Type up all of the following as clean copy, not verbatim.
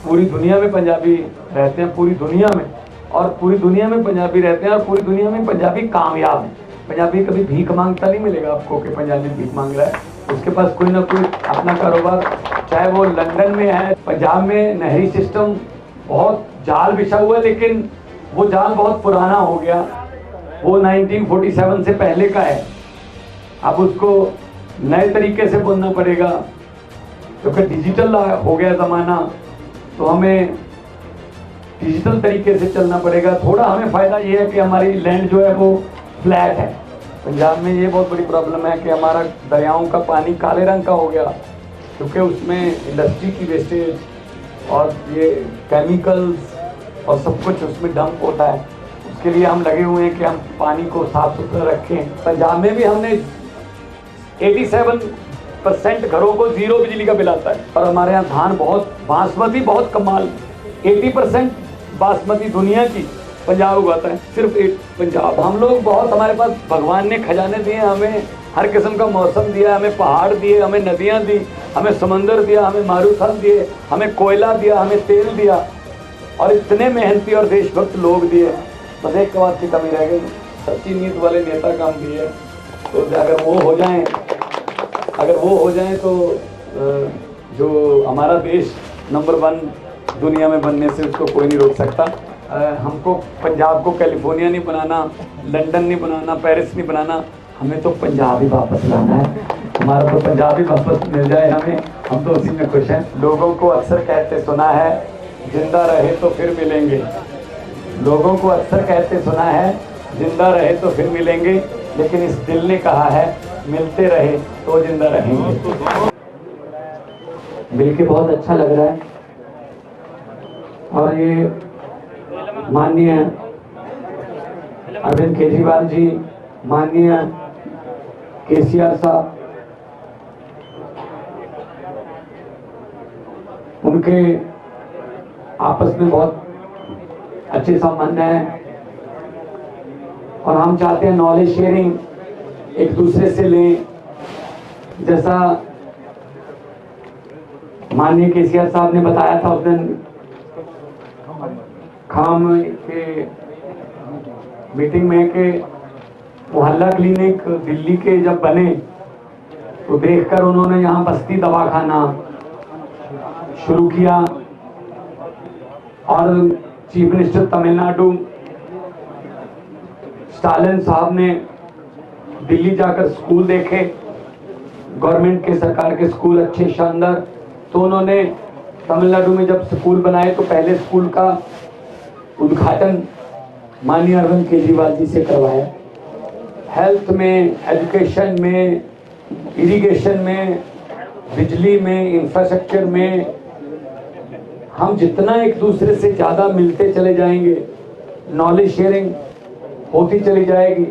पूरी दुनिया में पंजाबी रहते हैं, पूरी दुनिया में, और पूरी दुनिया में पंजाबी रहते हैं, और पूरी दुनिया में पंजाबी कामयाब है। पंजाबी कभी भीख मांगता नहीं मिलेगा आपको कि पंजाबी भीख मांग रहा है। उसके पास कोई ना कोई अपना कारोबार, चाहे वो लंदन में है। पंजाब में नहरी सिस्टम बहुत जाल बिछा हुआ है, लेकिन वो जाल बहुत पुराना हो गया, वो 1947 से पहले का है। अब उसको नए तरीके से बोलना पड़ेगा, क्योंकि डिजिटल हो गया ज़माना, तो हमें डिजिटल तरीके से चलना पड़ेगा। थोड़ा हमें फ़ायदा ये है कि हमारी लैंड जो है वो फ्लैट है। पंजाब में ये बहुत बड़ी प्रॉब्लम है कि हमारा दरियाओं का पानी काले रंग का हो गया, क्योंकि उसमें इंडस्ट्री की वेस्टेज और ये केमिकल्स और सब कुछ उसमें डंप होता है। उसके लिए हम लगे हुए हैं कि हम पानी को साफ सुथरा रखें। पंजाब में भी हमने 87% घरों को 0 बिजली का बिल आता है, और हमारे यहाँ धान बहुत, बासमती बहुत कमाल, 80% बासमती दुनिया की पंजाब उगाता है, सिर्फ एक पंजाब। हम लोग बहुत, हमारे पास भगवान ने खजाने दिए, हमें हर किस्म का मौसम दिया, हमें पहाड़ दिए, हमें नदियाँ दी, हमें समंदर दिया, हमें मारूथल दिए, हमें कोयला दिया, हमें तेल दिया, और इतने मेहनती और देशभक्त लोग दिए। बस एक बात की कमी रह गई, सच्ची नीयत वाले नेता काम दिए। तो अगर वो हो जाए तो जो हमारा देश नंबर 1 दुनिया में बनने से उसको कोई नहीं रोक सकता। हमको पंजाब को कैलिफोर्निया नहीं बनाना, लंदन नहीं बनाना, पेरिस नहीं बनाना, हमें तो पंजाब ही वापस लाना है। हमारा तो पंजाब ही वापस मिल जाए हमें, हम तो उसी में खुश हैं। लोगों को अक्सर कहते सुना है, जिंदा रहे तो फिर मिलेंगे। लोगों को अक्सर कहते सुना है, जिंदा रहे तो फिर मिलेंगे, लेकिन इस दिल ने कहा है, मिलते रहे तो जिंदा रहेंगे। मिलके बहुत अच्छा लग रहा है। और ये माननीय अरविंद केजरीवाल जी, माननीय केसीआर साहब, उनके आपस में बहुत अच्छे संबंध हैं, और हम चाहते हैं नॉलेज शेयरिंग एक दूसरे से लें। जैसा माननीय केसीआर साहब ने बताया था उस दिन खाम के मीटिंग में कि मोहल्ला क्लिनिक दिल्ली के जब बने तो देखकर उन्होंने यहाँ बस्ती दवाखाना शुरू किया, और चीफ मिनिस्टर तमिलनाडु स्टालिन साहब ने दिल्ली जाकर स्कूल देखे, गवर्नमेंट के, सरकार के स्कूल अच्छे शानदार। तो उन्होंने तमिलनाडु में जब स्कूल बनाए तो पहले स्कूल का उद्घाटन माननीय अरविंद केजरीवाल जी से करवाया। हेल्थ में, एजुकेशन में, इरिगेशन में, बिजली में, इंफ्रास्ट्रक्चर में हम जितना एक दूसरे से ज़्यादा मिलते चले जाएंगे, नॉलेज शेयरिंग होती चली जाएगी,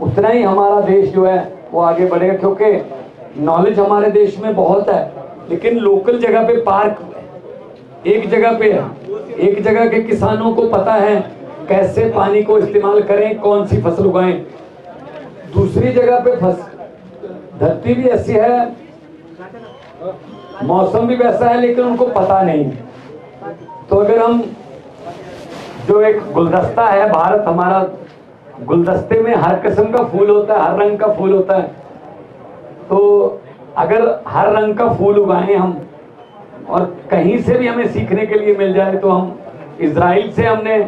उतना ही हमारा देश जो है वो आगे बढ़ेगा। क्योंकि नॉलेज हमारे देश में बहुत है, लेकिन लोकल जगह पे पार्क एक जगह पे है, एक जगह के किसानों को पता है कैसे पानी को इस्तेमाल करें, कौन सी फसल उगाएं। दूसरी जगह पे धरती भी ऐसी है, मौसम भी वैसा है, लेकिन उनको पता नहीं। तो अगर हम, जो एक गुलदस्ता है भारत हमारा, गुलदस्ते में हर किस्म का फूल होता है, हर रंग का फूल होता है। तो अगर हर रंग का फूल उगाएं हम, और कहीं से भी हमें सीखने के लिए मिल जाए, तो हम इजराइल से, हमने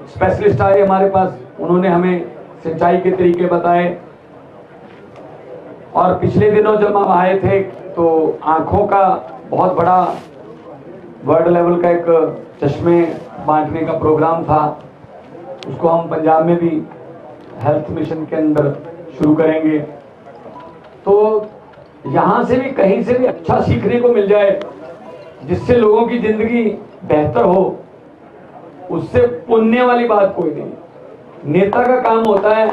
स्पेशलिस्ट आए हमारे पास, उन्होंने हमें सिंचाई के तरीके बताए। और पिछले दिनों जब हम आए थे तो आँखों का बहुत बड़ा वर्ल्ड लेवल का एक चश्मे बांटने का प्रोग्राम था, उसको हम पंजाब में भी हेल्थ मिशन के अंदर शुरू करेंगे। तो यहाँ से भी, कहीं से भी अच्छा सीखने को मिल जाए, जिससे लोगों की जिंदगी बेहतर हो, उससे पुण्य वाली बात कोई नहीं। नेता का काम होता है,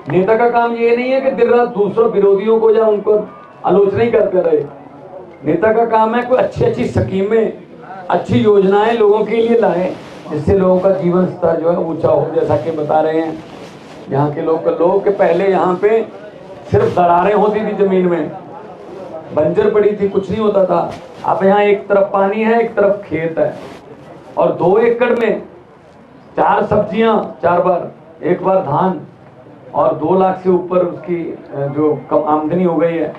नेता का काम ये नहीं है कि दिन रात दूसरों विरोधियों को या उनको आलोचना ही करते रहे। नेता का काम है कोई अच्छी अच्छी स्कीमें, अच्छी योजनाएं लोगों के लिए लाए, जिससे लोगों का जीवन स्तर जो है ऊंचा हो। जैसा कि बता रहे हैं यहाँ के लोग के पहले यहाँ पे सिर्फ दरारें होती थी जमीन में, बंजर पड़ी थी, कुछ नहीं होता था। अब यहाँ एक तरफ पानी है, एक तरफ खेत है, और 2 एकड़ में 4 सब्जियां 4 बार, एक बार धान, और 2 लाख से ऊपर उसकी जो कम आमदनी हो गई है।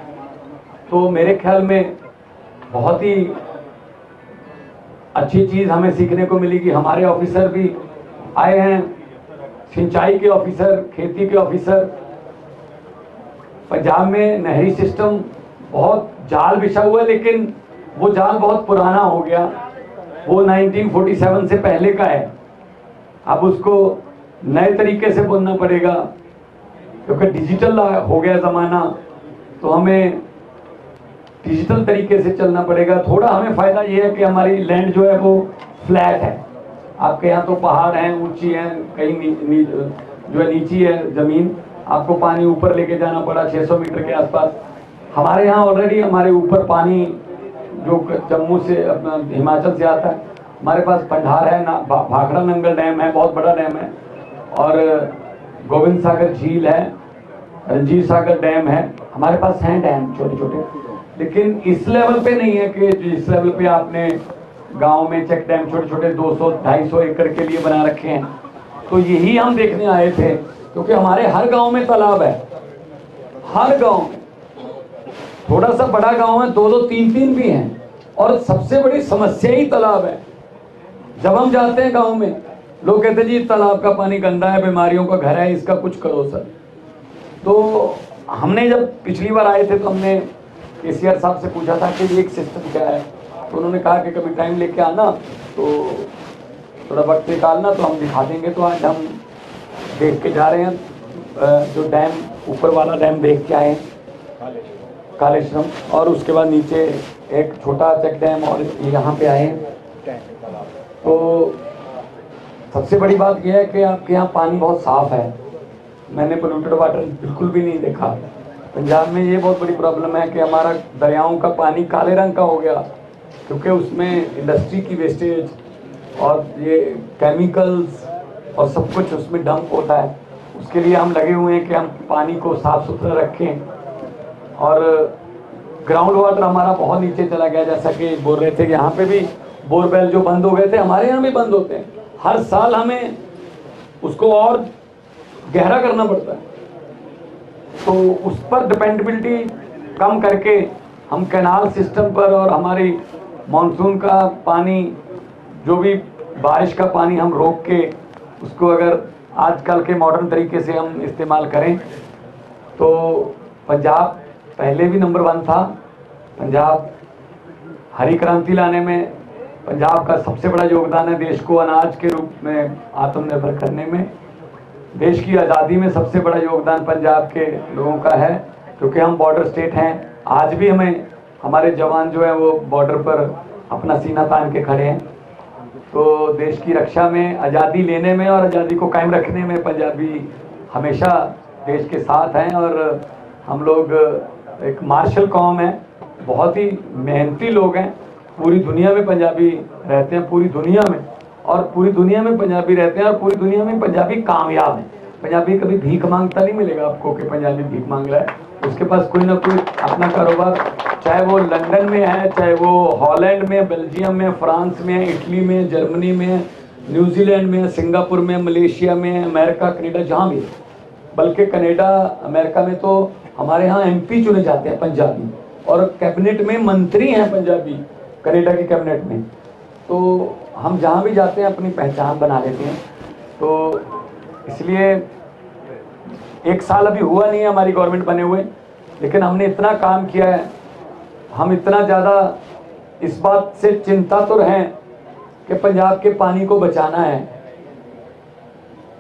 तो मेरे ख्याल में बहुत ही अच्छी चीज हमें सीखने को मिली कि हमारे ऑफिसर भी आए हैं, सिंचाई के ऑफिसर, खेती के ऑफिसर। पंजाब में नहरी सिस्टम बहुत जाल बिछा हुआ है, लेकिन वो जाल बहुत पुराना हो गया, वो 1947 से पहले का है। अब उसको नए तरीके से बोलना पड़ेगा, क्योंकि डिजिटल हो गया ज़माना, तो हमें डिजिटल तरीके से चलना पड़ेगा। थोड़ा हमें फ़ायदा ये है कि हमारी लैंड जो है वो फ्लैट है। आपके यहाँ तो पहाड़ हैं, ऊंची हैं, कहीं जो है नीची है ज़मीन, आपको पानी ऊपर लेके जाना पड़ा 600 मीटर के आसपास। हमारे यहाँ ऑलरेडी हमारे ऊपर पानी जो जम्मू से अपना हिमाचल से आता है, हमारे पास पंडार है ना, भाखड़ा नंगल डैम है, बहुत बड़ा डैम है, और गोविंद सागर झील है, रंजीत सागर डैम है, हमारे पास हैं डैम छोटे छोटे, लेकिन इस लेवल पे नहीं है कि जिस लेवल पे आपने गांव में चेक डैम छोटे छोटे 200-250 एकड़ के लिए बना रखे हैं। तो यही हम देखने आए थे, क्योंकि हमारे हर गांव में तालाब है, हर गांव में। थोड़ा सा बड़ा गांव है, 2-2, 3-3 भी हैं, और सबसे बड़ी समस्या ही तालाब है। जब हम जाते हैं गांव में, लोग कहते हैं जी तालाब का पानी गंदा है, बीमारियों का घर है, इसका कुछ करो सर। तो हमने जब पिछली बार आए थे तो हमने केसीआर साहब से पूछा था कि ये एक सिस्टम क्या है, तो उन्होंने कहा कि कभी टाइम लेके आना, तो थोड़ा वक्त निकालना, तो हम दिखा देंगे। तो आज हम देख के जा रहे हैं, जो डैम ऊपर वाला डैम देख के आए कालेश्वरम, और उसके बाद नीचे एक छोटा चेक डैम, और यहाँ पे आए। तो सबसे बड़ी बात यह है कि आपके यहाँ पानी बहुत साफ है, मैंने पोल्यूटेड वाटर बिल्कुल भी नहीं देखा। पंजाब में ये बहुत बड़ी प्रॉब्लम है कि हमारा दरियाओं का पानी काले रंग का हो गया, क्योंकि उसमें इंडस्ट्री की वेस्टेज और ये केमिकल्स और सब कुछ उसमें डंप होता है। उसके लिए हम लगे हुए हैं कि हम पानी को साफ सुथरा रखें, और ग्राउंड वाटर हमारा बहुत नीचे चला गया, जैसा कि बोल रहे थे कि यहाँ पे भी बोरवेल जो बंद हो गए थे, हमारे यहाँ भी बंद होते हैं। हर साल हमें उसको और गहरा करना पड़ता है, तो उस पर डिपेंडेबिलिटी कम करके हम कैनाल सिस्टम पर, और हमारी मानसून का पानी, जो भी बारिश का पानी, हम रोक के उसको अगर आजकल के मॉडर्न तरीके से हम इस्तेमाल करें, तो पंजाब पहले भी नंबर 1 था। पंजाब हरी क्रांति लाने में पंजाब का सबसे बड़ा योगदान है, देश को अनाज के रूप में आत्मनिर्भर करने में। देश की आज़ादी में सबसे बड़ा योगदान पंजाब के लोगों का है, क्योंकि हम बॉर्डर स्टेट हैं। आज भी हमारे जवान जो है वो बॉर्डर पर अपना सीना तान के खड़े हैं। तो देश की रक्षा में, आज़ादी लेने में और आज़ादी को कायम रखने में पंजाबी हमेशा देश के साथ हैं। और हम लोग एक मार्शल कौम है, बहुत ही मेहनती लोग हैं। पूरी दुनिया में पंजाबी रहते हैं, पूरी दुनिया में, और पूरी दुनिया में पंजाबी रहते हैं, और पूरी दुनिया में पंजाबी कामयाब है। पंजाबी कभी भीख मांगता नहीं मिलेगा आपको कि पंजाबी भीख मांग रहा है। उसके पास कोई ना कोई अपना कारोबार, चाहे वो लंदन में है, चाहे वो हॉलैंड में, बेल्जियम में, फ्रांस में, इटली में, जर्मनी में, न्यूजीलैंड में, सिंगापुर में, मलेशिया में, अमेरिका, कनाडा, जहाँ भी। बल्कि कनाडा, अमेरिका में तो हमारे यहाँ MP चुने जाते हैं पंजाबी, और कैबिनेट में मंत्री हैं पंजाबी, कनाडा की कैबिनेट में। तो हम जहाँ भी जाते हैं अपनी पहचान बना लेते हैं। तो इसलिए 1 साल अभी हुआ नहीं है हमारी गवर्नमेंट बने हुए, लेकिन हमने इतना काम किया है, हम इतना ज़्यादा इस बात से चिंतातुर हैं कि पंजाब के पानी को बचाना है,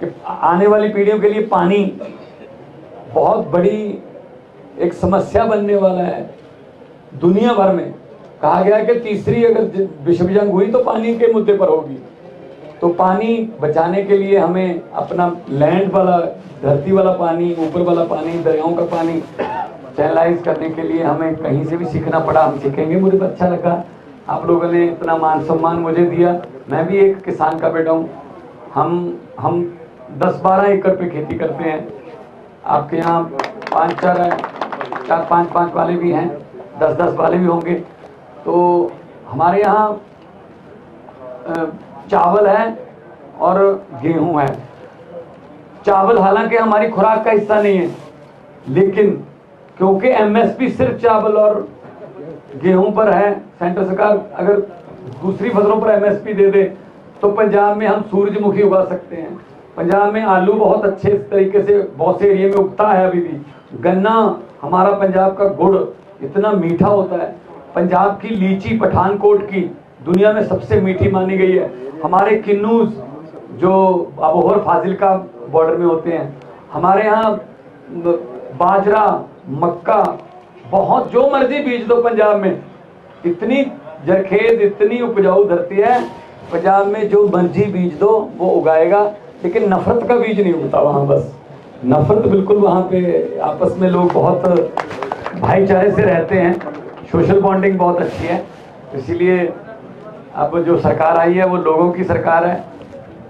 कि आने वाली पीढ़ियों के लिए पानी बहुत बड़ी एक समस्या बनने वाला है। दुनिया भर में कहा गया कि तीसरी अगर विश्व जंग हुई तो पानी के मुद्दे पर होगी। तो पानी बचाने के लिए हमें अपना लैंड वाला, धरती वाला पानी, ऊपर वाला पानी, दरियाओं का पानी चैनलाइज करने के लिए हमें कहीं से भी सीखना पड़ा। हम सीखेंगे। मुझे अच्छा लगा आप लोगों ने इतना मान सम्मान मुझे दिया। मैं भी एक किसान का बेटा हूँ। हम 10-12 एकड़ पे खेती करते हैं। आपके यहाँ 5-4 है, 4-5 वाले भी हैं। 10-10 वाले भी होंगे। तो हमारे यहाँ चावल है और गेहूं है। चावल हालांकि हमारी खुराक का हिस्सा नहीं है, लेकिन क्योंकि एमएसपी सिर्फ चावल और गेहूं पर है, सेंट्रल सरकार अगर दूसरी फसलों पर एमएसपी दे दे तो पंजाब में हम सूरजमुखी उगा सकते हैं। पंजाब में आलू बहुत अच्छे तरीके से बहुत से एरिया में उगता है अभी भी। गन्ना, हमारा पंजाब का गुड़ इतना मीठा होता है। पंजाब की लीची पठानकोट की दुनिया में सबसे मीठी मानी गई है। हमारे किन्नूज जो अबोहर फाजिलका बॉर्डर में होते हैं, हमारे यहाँ बाजरा, मक्का, बहुत जो मर्जी बीज दो पंजाब में, इतनी जरखेज, इतनी उपजाऊ धरती है पंजाब में, जो मर्जी बीज दो वो उगाएगा। लेकिन नफरत का बीज नहीं उगता वहाँ, बस नफरत बिल्कुल वहाँ पे आपस में लोग बहुत भाईचारे से रहते हैं, सोशल बॉन्डिंग बहुत अच्छी है। इसीलिए अब जो सरकार आई है वो लोगों की सरकार है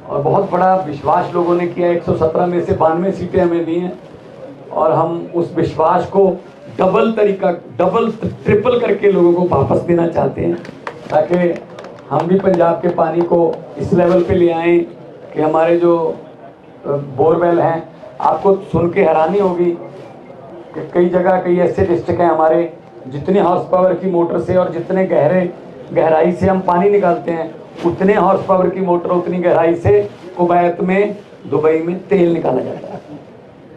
और बहुत बड़ा विश्वास लोगों ने किया। 117 में से 92 सीटें हमें दी हैं और हम उस विश्वास को डबल ट्रिपल करके लोगों को वापस देना चाहते हैं, ताकि हम भी पंजाब के पानी को इस लेवल पे ले आएं कि हमारे जो बोरवेल हैं, आपको सुन के हैरानी होगी कि कई जगह कई ऐसे डिस्ट्रिक्ट हैं हमारे, जितने हॉर्स पावर की मोटर से और जितने गहराई से हम पानी निकालते हैं, उतने हॉर्स पावर की मोटर उतनी गहराई से कुवैत में, दुबई में तेल निकाला जाता है।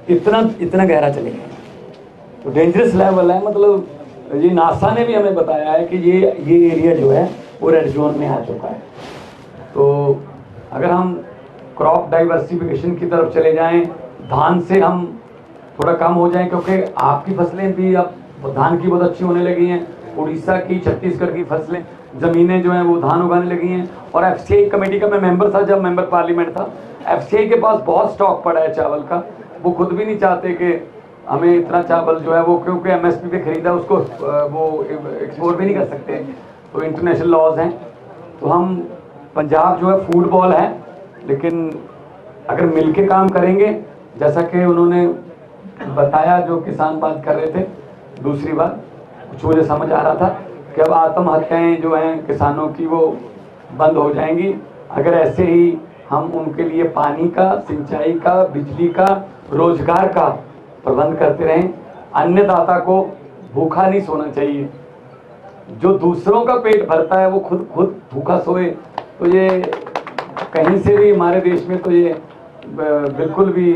इतना गहरा चलेगा तो डेंजरस लेवल है। मतलब ये नासा ने भी हमें बताया है कि ये एरिया जो है वो रेड जोन में आ चुका है। तो अगर हम क्रॉप डाइवर्सिफिकेशन की तरफ चले जाएं, धान से हम थोड़ा कम हो जाएं, क्योंकि आपकी फसलें भी अब धान की बहुत अच्छी होने लगी हैं। उड़ीसा की, छत्तीसगढ़ की फसलें, ज़मीनें जो हैं वो धान उगाने लगी हैं। और एफसीआई कमेटी का मैं मेंबर था, जब मेंबर पार्लियामेंट था। एफसीआई के पास बहुत स्टॉक पड़ा है चावल का, वो खुद भी नहीं चाहते कि हमें इतना चावल जो है वो, क्योंकि एमएसपी पे खरीदा उसको वो एक्सपोर्ट भी नहीं कर सकते, तो इंटरनेशनल लॉज हैं। तो हम पंजाब जो है फूड बॉल है, लेकिन अगर मिलके काम करेंगे, जैसा कि उन्होंने बताया जो किसान बात कर रहे थे, दूसरी बात कुछ मुझे समझ आ रहा था कि अब आत्महत्याएं जो हैं किसानों की वो बंद हो जाएंगी अगर ऐसे ही हम उनके लिए पानी का, सिंचाई का, बिजली का, रोजगार का प्रबंध करते रहें। अन्नदाता को भूखा नहीं सोना चाहिए। जो दूसरों का पेट भरता है वो खुद भूखा सोए, तो ये कहीं से भी हमारे देश में तो ये बिल्कुल भी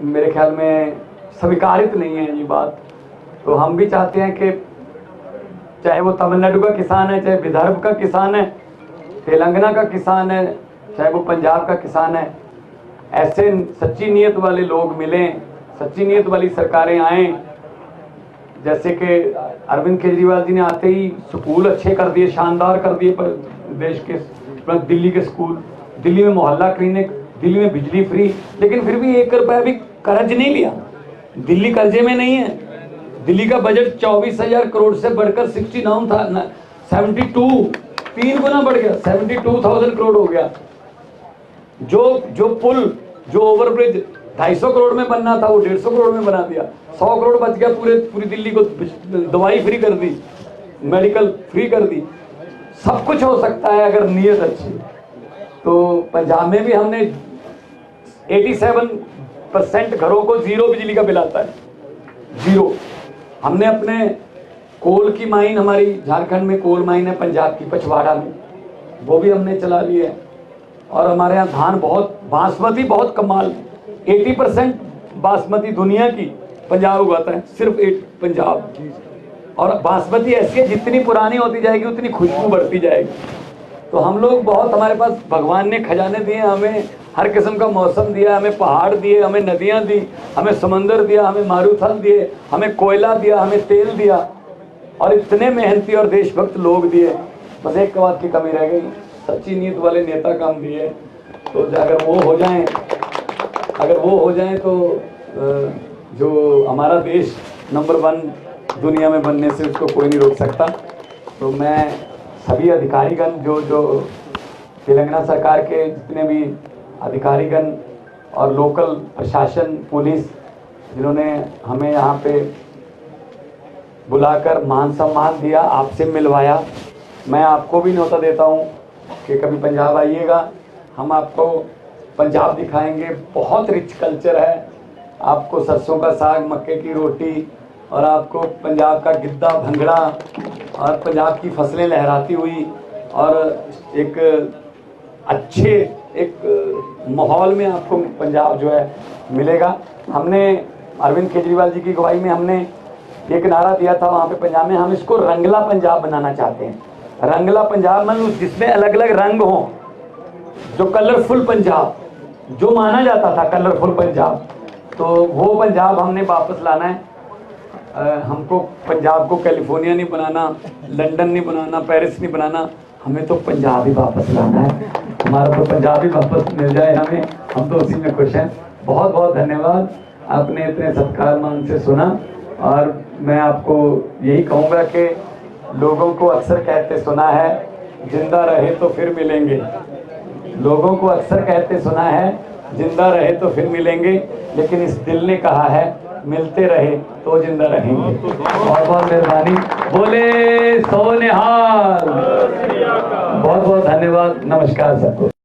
मेरे ख्याल में स्वीकारित नहीं है ये बात। तो हम भी चाहते हैं कि चाहे वो तमिलनाडु का किसान है, चाहे विदर्भ का किसान है, तेलंगाना का किसान है, चाहे वो पंजाब का किसान है, ऐसे सच्ची नीयत वाले लोग मिलें, सच्ची नीयत वाली सरकारें आएं। जैसे कि अरविंद केजरीवाल जी ने आते ही स्कूल अच्छे कर दिए, शानदार कर दिए देश के, दिल्ली के स्कूल, दिल्ली में मोहल्ला क्लिनिक, दिल्ली में बिजली फ्री, लेकिन फिर भी 1 रुपया भी कर्ज नहीं लिया। दिल्ली कर्जे में नहीं है। दिल्ली का बजट 24,000 करोड़ से बढ़कर 69 था, 72, 3 गुना बढ़ गया, 72,000 करोड़ हो गया। जो पुल, जो ओवरब्रिज 250 करोड़ में बनना था वो 150 करोड़ में बना दिया। 100 करोड़ बच गया, पूरी दिल्ली को दवाई फ्री कर दी, मेडिकल फ्री कर दी। सब कुछ हो सकता है अगर नीयत अच्छी। तो पंजाब में भी हमने 87% घरों को जीरो बिजली का बिल आता है, जीरो। हमने अपने कोल की माइन, हमारी झारखंड में कोल माइन है पंजाब की, पचवाड़ा में, वो भी हमने चला ली है। और हमारे यहाँ धान बहुत, बासमती बहुत कमाल, 80% बासमती दुनिया की पंजाब उगाता है, सिर्फ 8 पंजाब। और बासमती ऐसी है जितनी पुरानी होती जाएगी उतनी खुशबू बढ़ती जाएगी। तो हम लोग बहुत, हमारे पास भगवान ने खजाने दिए, हमें हर किस्म का मौसम दिया, हमें पहाड़ दिए, हमें नदियाँ दी, हमें समंदर दिया, हमें मारूथल दिए, हमें कोयला दिया, हमें तेल दिया, और इतने मेहनती और देशभक्त लोग दिए। बस एक बात की कमी रह गई, सच्ची नीयत वाले नेता काम दिए। तो अगर वो हो जाए तो जो हमारा देश नंबर 1 दुनिया में बनने से उसको कोई नहीं रोक सकता। तो मैं सभी अधिकारीगण, जो तेलंगाना सरकार के जितने भी अधिकारीगण और लोकल प्रशासन, पुलिस, जिन्होंने हमें यहाँ पे बुलाकर मान सम्मान दिया, आपसे मिलवाया। मैं आपको भी न्योता देता हूँ कि कभी पंजाब आइएगा, हम आपको पंजाब दिखाएंगे। बहुत रिच कल्चर है, आपको सरसों का साग, मक्के की रोटी, और आपको पंजाब का गिद्दा, भंगड़ा, और पंजाब की फसलें लहराती हुई, और एक अच्छे एक माहौल में आपको पंजाब जो है मिलेगा। हमने अरविंद केजरीवाल जी की अगुवाई में हमने एक नारा दिया था वहाँ पे पंजाब में, हम इसको रंगला पंजाब बनाना चाहते हैं। रंगला पंजाब मतलब जिसमें अलग अलग रंग हों, जो कलरफुल पंजाब जो माना जाता था, कलरफुल पंजाब, तो वो पंजाब हमने वापस लाना है। हमको पंजाब को कैलिफोर्निया नहीं बनाना, लंदन नहीं बनाना, पेरिस नहीं बनाना, हमें तो पंजाब ही वापस लाना है। हमारा तो पंजाब ही वापस मिल जाए हमें, हम तो उसी में खुश हैं। बहुत बहुत धन्यवाद, आपने इतने सत्कार मान से सुना। और मैं आपको यही कहूँगा कि लोगों को अक्सर कहते सुना है, जिंदा रहे तो फिर मिलेंगे। लोगों को अक्सर कहते सुना है, जिंदा रहे तो फिर मिलेंगे, लेकिन इस दिल ने कहा है मिलते रहे तो जिंदा रहेंगे। बहुत बहुत मेहरबानी, बोले सो निहाल। बहुत बहुत धन्यवाद, नमस्कार सबको।